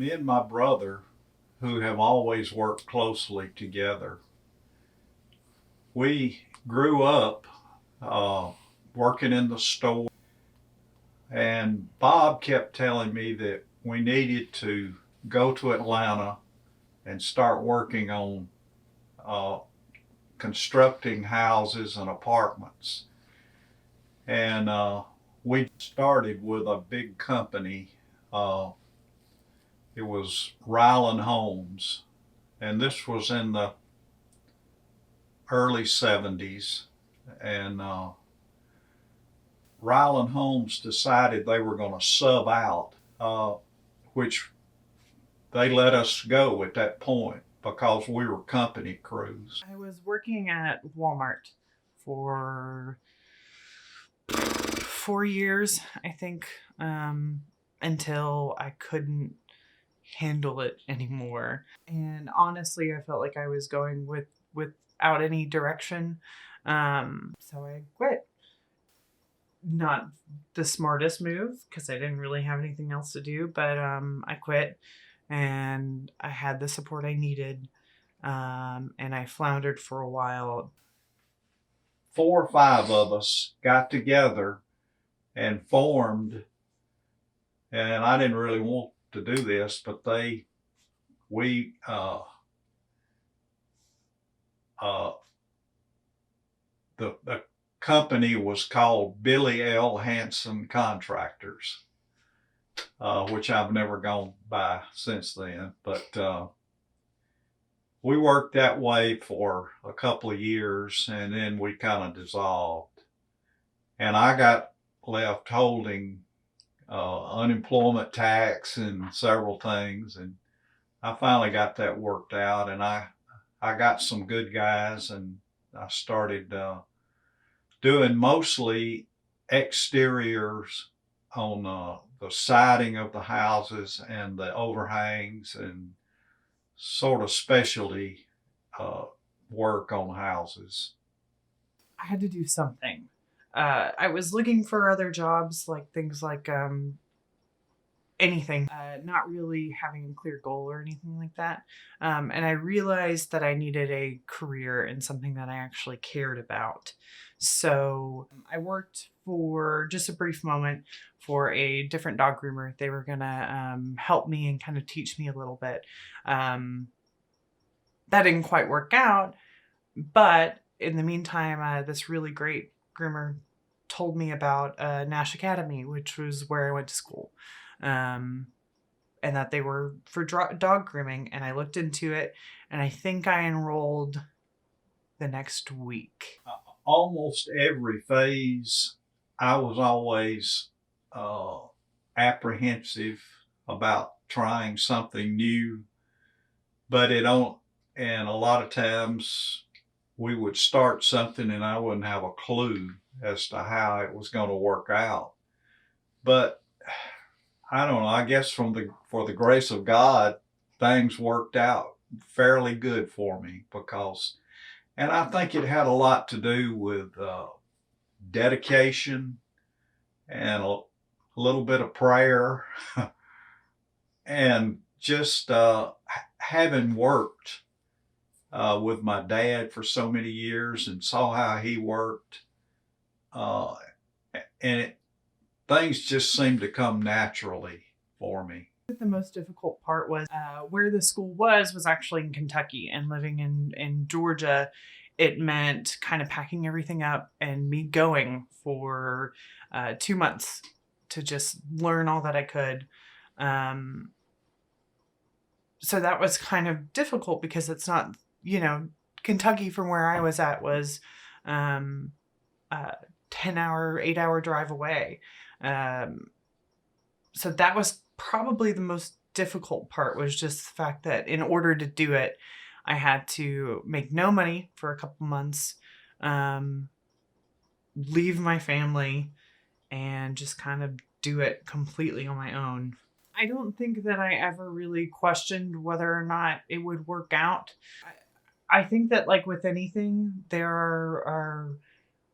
Me and my brother, who have always worked closely together, we grew up uh, working in the store, and Bob kept telling me that we needed to go to Atlanta and start working on uh, constructing houses and apartments. And we started with a big company. Uh, it was Ryland Homes, and this was in the early 70s. And Ryland Homes decided they were going to sub out, which they let us go at that point because we were company crews. I was working at Walmart for 4 years, I think, until I couldn't handle it anymore. And honestly, I felt like I was going without any direction. So I quit. Not the smartest move because I didn't really have anything else to do, but I quit and I had the support I needed. And I floundered for a while. 4 or 5 of us got together and formed, and I didn't really want to do this, but we, uh, the company was called Billy L. Hanson Contractors, which I've never gone by since then. But we worked that way for a couple of years, and then we kind of dissolved. And I got left holding unemployment tax and several things, and I finally got that worked out. And I got some good guys, and I started doing mostly exteriors on the siding of the houses and the overhangs, and sort of specialty uh, work on houses. I had to do something. I was looking for other jobs, like things like anything, not really having a clear goal or anything like that. And I realized that I needed a career in something that I actually cared about. So I worked for just a brief moment for a different dog groomer. They were going to help me and kind of teach me a little bit. That didn't quite work out, but in the meantime, this really great groomer told me about Nash Academy, which was where I went to school, and that they were for dog grooming. And I looked into it, and I think I enrolled the next week. Almost every phase, I was always uh, apprehensive about trying something new, but it don't. And a lot of times we would start something and I wouldn't have a clue as to how it was going to work out. But I don't know. I guess for the grace of God, things worked out fairly good for me because, and I think it had a lot to do with dedication and a little bit of prayer and just having worked with my dad for so many years and saw how he worked. Uh, and things just seemed to come naturally for me. The most difficult part was where the school was actually in Kentucky, and living in Georgia, it meant kind of packing everything up and me going for 2 months to just learn all that I could. So that was kind of difficult because it's not, Kentucky from where I was at was a 10-hour, 8-hour drive away. So that was probably the most difficult part, was just the fact that in order to do it, I had to make no money for a couple months, leave my family, and just kind of do it completely on my own. I don't think that I ever really questioned whether or not it would work out. I think that, like with anything, there are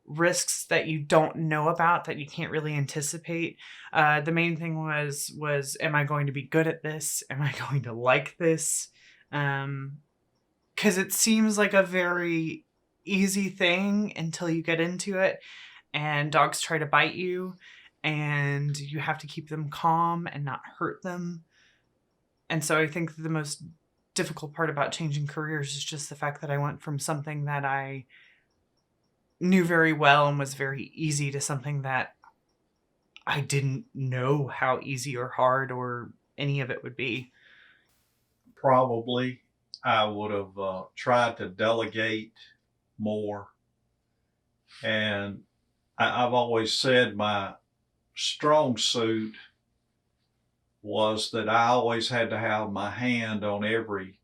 risks that you don't know about, that you can't really anticipate. The main thing was, am I going to be good at this? Am I going to like this? Because it seems like a very easy thing until you get into it and dogs try to bite you and you have to keep them calm and not hurt them. And so I think the most difficult part about changing careers is just the fact that I went from something that I knew very well and was very easy to something that I didn't know how easy or hard or any of it would be. Probably I would have tried to delegate more. And I've always said my strong suit was that I always had to have my hand on everything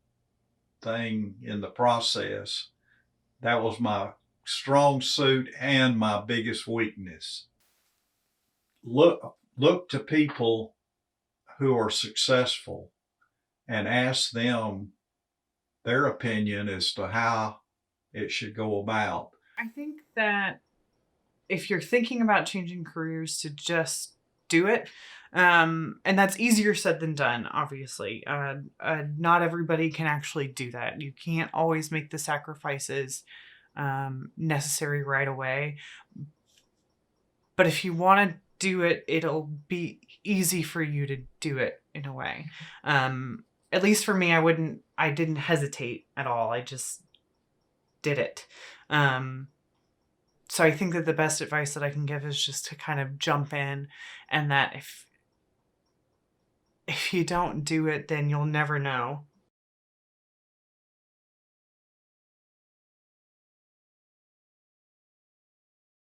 in the process. That was my strong suit and my biggest weakness. Look to people who are successful and ask them their opinion as to how it should go about. I think that if you're thinking about changing careers, to just do it. And that's easier said than done, obviously. Not everybody can actually do that. You can't always make the sacrifices necessary right away. But if you want to do it, it'll be easy for you to do it in a way. At least for me, I didn't hesitate at all. I just did it. So I think that the best advice that I can give is just to kind of jump in, and that if you don't do it, then you'll never know.